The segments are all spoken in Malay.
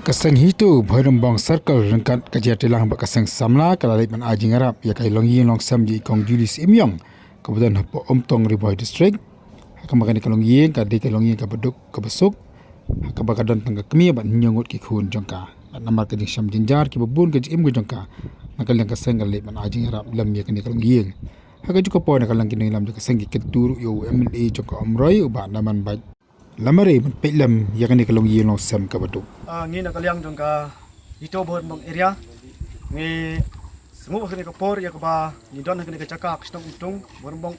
Kaseng hitu Bhairambang Circle rengkat kajian telah bakaseng samla kalalai man ajing Arab ya kai longi long sam ji kong Julius Imyong kemudian hapo Omtong Riboy District hakamakan ka longi ka de ka longi ka beduk ka besuk hakabakadan tangga kemi ban nyongut ki khun jongka namar ka jing sam jinjar ki babun ka jim go jongka nakal yang kaseng kalai man ajing Arab lam ya kan ka longi haka juga po nakal lang kinang lam ka kaseng ki ketur yo MLA jongka Omroy uba naman ba lamare pelam ya kan ka longi long sam ka beduk ngi na kalyang jong ka ito bohon bang area ngi semua kini kapor ya kaba ni don kini kacakak stong utung bohon bang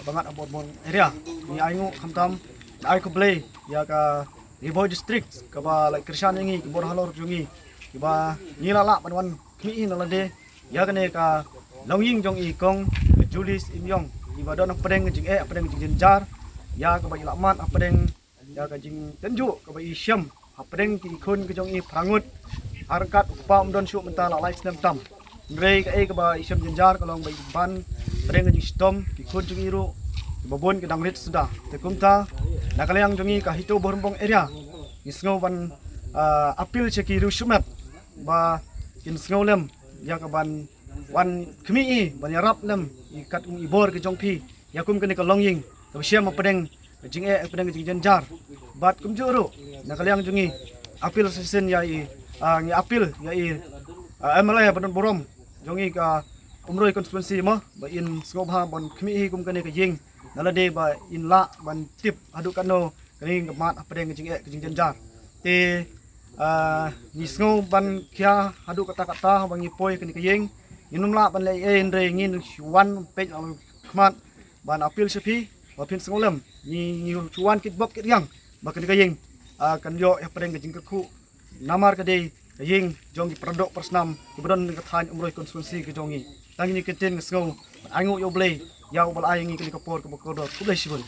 bangat abot bon area ni aingu kamtam ai ko play ya ka Riboy district kaba like krishan ngi bor halor jungi kiba ni lala panwan mi in lade ya kini ka longying jong i kong Julius Imyong kiba don apeng jing apeng jing jar ya kaba ilaman apeng ya ka jing tenju kaba isyam apeng ki khun ke jong i prangut harkat upam don syuk mental like snam tam ngrei ka e ka ba isyam jenjar kalong bai ban apeng ki stom ki khun jong i ru babon ke dangrit sudah tekumta nakalayang jong i ka hito bormbong area isngo ban apil cheki ru shumat ba in sngo lem ya ka ban wan khmi i ban yarap lem i kat i bor ke jong pi yakum ke ni ka longying ka syam apeng jing apeng jing jenjar bat kum juru nakalyang jungi apil sesen ya i ngi apil ya i MLA badan borom jongi ka umroi konstituensi ma ba in sngobha bon khmi kum kane ka ying nalade ba in la ban tip adu kano kani mat apeng jing jenjar te ni sngo ban kya adu kata-kata bangi poi kani ka ying inum la ban le endre ngin wan pe khmat ban apil sepi ba pin sngolem ni chuan kit bok kit yang bakal kaying kan yo ya pedeng jing ku namar ka dei kaying jong ki produk persnam ibron ka than umroi konstituensi ke jongi tangi ni keten ngesngau angu yo blay ya bal ayangi ki kapor ka bokor ku blay sibul